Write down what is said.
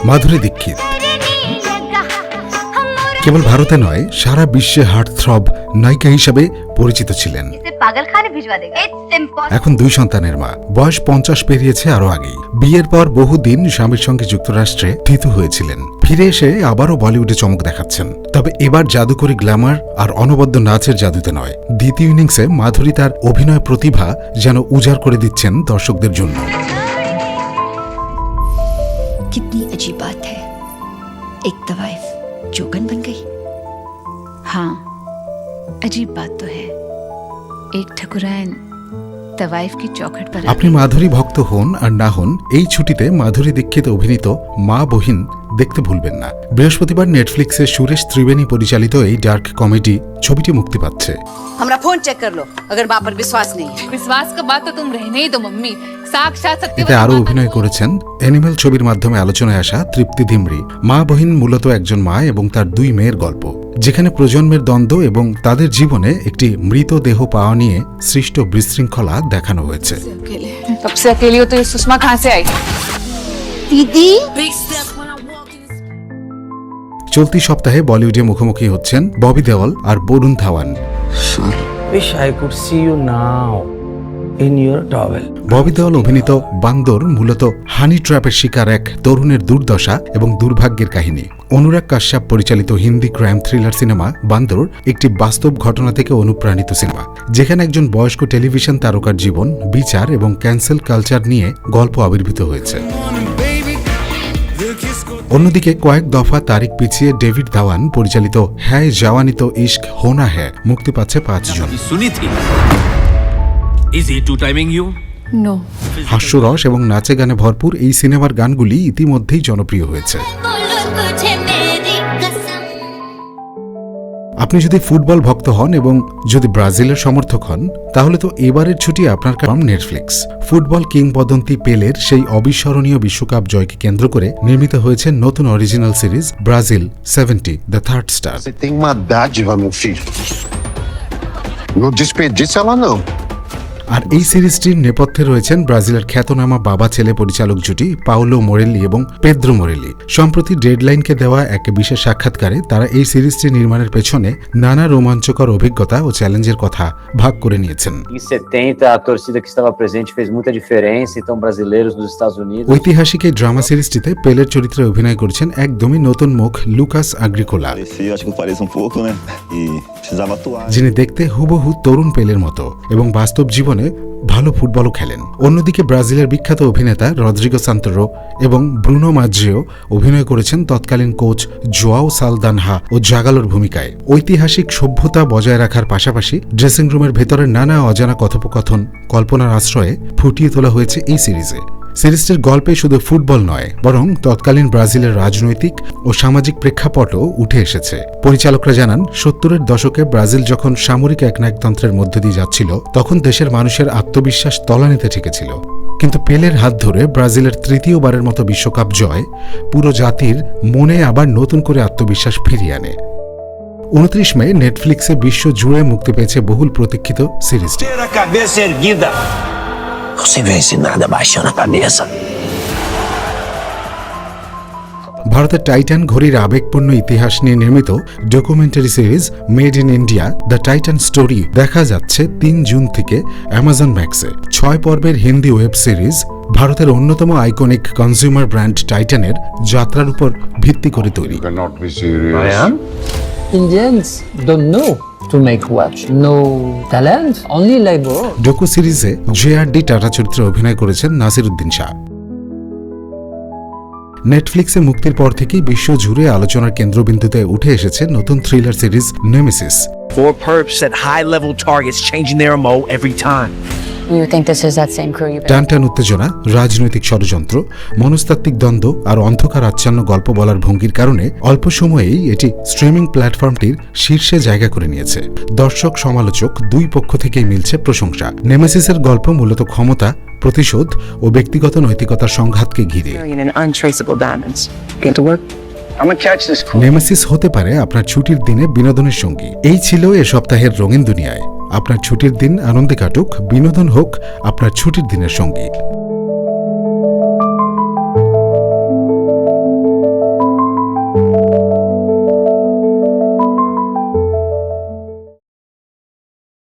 মাধুরী দীক্ষিত কেবল ভারতে নয়, সারা বিশ্বে হার্টথ্রব নায়িকা হিসাবে পরিচিত ছিলেন। এখন 2 সন্তানের মা, বয়স 50 পেরিয়েছে আরো আগেই। বিয়ের পর বহুদিন স্বামীর সঙ্গে যুক্তরাষ্ট্রে থিতু হয়েছিলেন। ফিরে এসে আবারও বলিউডে চমক দেখাচ্ছেন। তবে এবার জাদুকরী গ্ল্যামার আর অনবদ্য নাচের জাদুতে নয়, দ্বিতীয় ইনিংসে মাধুরী তার অভিনয় প্রতিভা যেন উজাড় করে দিচ্ছেন দর্শকদের জন্য। कितनी अजीब बात है, एक तवाइफ जोगन बन गई। हाँ, अजीब बात तो है, एक ठकुराइन तवाइफ की चौखट पर। আপনি মাধুরী ভক্ত হন আর না হন, এই ছুটিতে মাধুরী দীক্ষিত অভিনীত মা বহিন দেখতে ভুলবেন না। বৃহস্পতিবার নেটফ্লিক্সে সুরেশ ত্রিবেণী পরিচালিত এই ডার্ক কমেডি ছবিটি মুক্তি পাচ্ছে। हमरा फोन चेक कर लो, अगर बाप पर विश्वास नहीं है। विश्वास का बात तो तुम रहने ही दो मम्मी, साक्षात এতে सत्यवती আরো माता অভিনয় को- করেছেন অ্যানিমেল ছবির মাধ্যমে আলোচনায় আসা তৃপ্তি ধিমরি। মা বহিন মূলত একজন মা এবং তার 2 মেয়ের গল্প, যেখানে প্রজন্মের দ্বন্দ্ব এবং তাদের জীবনে একটি মৃতদেহ পাওয়া নিয়ে সৃষ্ট বিশৃঙ্খলা দেখানো হয়েছে। कब से अकेली हो तो ये सुषमा कहाँ से आई? दीदी চলতি সপ্তাহে বলিউডে মুখোমুখি হচ্ছেন ববি দেওল আর Varun Dhawan. Wish I could see you now in your towel. Bobby Deol অভিনীত বান্দর মূলত হানি ট্র্যাপের শিকার এক তরুণের দুর্দশা এবং দুর্ভাগ্যের কাহিনী। অনুরাগ কাশ্যপ পরিচালিত হিন্দি ক্রাইম থ্রিলার সিনেমা বান্দর একটি বাস্তব ঘটনা থেকে অনুপ্রাণিত সিনেমা, যেখানে একজন বয়স্ক টেলিভিশন তারকার জীবন, বিচার এবং ক্যান্সেল কালচার নিয়ে গল্প আবির্ভূত হয়েছে। অন্যদিকে কয়েক দফা তারিখ পিছিয়ে ডেভিড ধাওয়ান পরিচালিত হ্যায় জওয়ানি তো ইশক হোনা হ্যায় মুক্তি পাচ্ছে 5 জন। सुनी थी। Is he two timing you? No. হাস্যরস এবং নাচে গানে ভরপুর এই সিনেমার গানগুলি ইতিমধ্যেই জনপ্রিয় হয়েছে। আপনি যদি ফুটবল ভক্ত হন এবং যদি ব্রাজিলের সমর্থক হন, তাহলে তো এবারের ছুটি আপনার কারণ নেটফ্লিক্স। ফুটবল কিংবদন্তি পেলের সেই অবিস্মরণীয় বিশ্বকাপ জয়কে কেন্দ্র করে নির্মিত হয়েছে নতুন original series Brazil 70 the third star. Você tem uma dádiva, meu filho. Não desperdiça ela, não. আর এই সিরিজটির নেপথ্যে রয়েছেন ব্রাজিলের খ্যাতনামা বাবা ছেলে পরিচালক জুটি পাওলো মোরেলি এবং পেদ্রো মোরেলি। সম্প্রতি ডেডলাইনকে দেওয়া এক বিশেষ সাক্ষাৎকারে তারা এই সিরিজটি নির্মাণের পেছনে নানা রোমাঞ্চকর অভিজ্ঞতা ও চ্যালেঞ্জের কথা ভাগ করে নিয়েছেন। Em 70, a torcida que estava presente fez muita diferença, então brasileiros dos Estados Unidos. ঐতিহাসিক এই ড্রামা সিরিজটিতে পেলের চরিত্রে অভিনয় করেছেন একদমই নতুন মুখ Lucas আগ্রিকোলা, Parecia, acho que eu pareço um pouco, né? E precisava atuar. যিনি দেখতে হুবহু তরুণ পেলের মতো এবং বাস্তব জীবনে ভালো ফুটবলও খেলেন। অন্যদিকে ব্রাজিলের বিখ্যাত অভিনেতা রদ্রিগো সান্তোরো এবং ব্রুনো মাজ্রিও অভিনয় করেছেন তৎকালীন কোচ জোয়াও সালদানহা ও জাগালোর ভূমিকায়। ঐতিহাসিক সভ্যতা বজায় রাখার পাশাপাশি ড্রেসিং রুমের ভেতরের নানা অজানা কথোপকথন কল্পনার আশ্রয়ে ফুটিয়ে তোলা হয়েছে এই সিরিজে। সিরিজটির গল্পে শুধু ফুটবল নয়, বরং তৎকালীন ব্রাজিলের রাজনৈতিক ও সামাজিক প্রেক্ষাপটও উঠে এসেছে। পরিচালকরা জানান, 70-এর দশকে ব্রাজিল যখন সামরিক একনায়কতন্ত্রের মধ্য দিয়ে যাচ্ছিল, তখন দেশের মানুষের আত্মবিশ্বাস তলানিতে ঠেকেছিল। কিন্তু পেলের হাত ধরে ব্রাজিলের তৃতীয়বারের মতো বিশ্বকাপ জয় পুরো জাতির মনে আবার নতুন করে আত্মবিশ্বাস ফিরিয়ে আনে। 29 মে নেটফ্লিক্সে বিশ্ব জুড়ে মুক্তি পেয়েছে বহুল প্রতীক্ষিত সিরিজটি। Ter a cabeça erguida. Não se vence nada baixando a cabeça. ভারতের টাইটান ঘড়ির আবেগপূর্ণ ইতিহাস নিয়ে নির্মিত documentary series made in India the Titan story দেখা যাচ্ছে 3 জুন থেকে অ্যামাজন ম্যাক্সে। 6 পর্বের হিন্দি ওয়েব সিরিজ ভারতের অন্যতম আইকনিক কনজিউমার ব্র্যান্ড টাইটানের যাত্রার উপর ভিত্তি করে তৈরি। Cannot be serious. I am. Indians don't know to make watch. No talent, only labor. Docu সিরিজে JRD টাটা চরিত্রে অভিনয় করেছেন নাসিরুদ্দিন শাহ। নেটফ্লিক্সে মুক্তির পর থেকেই বিশ্ব জুড়ে আলোচনার কেন্দ্রবিন্দুতে উঠে এসেছে নতুন thriller series Nemesis. 4 perps at high-level targets, changing their MO every time. You think this is that same crew you টানটান উত্তেজনা, রাজনৈতিক ষড়যন্ত্র, মনস্তাত্ত্বিক দ্বন্দ্ব আর অন্ধকার আচ্ছন্ন গল্প বলার ভঙ্গির কারণে অল্প সময়েই এটি স্ট্রিমিং প্ল্যাটফর্মটির শীর্ষে জায়গা করে নিয়েছে। দর্শক সমালোচক 2 পক্ষ থেকেই মিলছে প্রশংসা। নেমেসিসের গল্প মূলত ক্ষমতা, প্রতিশোধ ও ব্যক্তিগত নৈতিকতার সংঘাতকে ঘিরে। and untraceable diamonds. Get to work. I'm gonna catch this crew. Nemesis হতে পারে আপনার ছুটির দিনে বিনোদনের সঙ্গী। এই ছিল এ সপ্তাহের রঙিন দুনিয়ায়। আপনার ছুটির দিন আনন্দে কাটুক, বিনোদন হোক আপনার ছুটির দিনের সঙ্গী।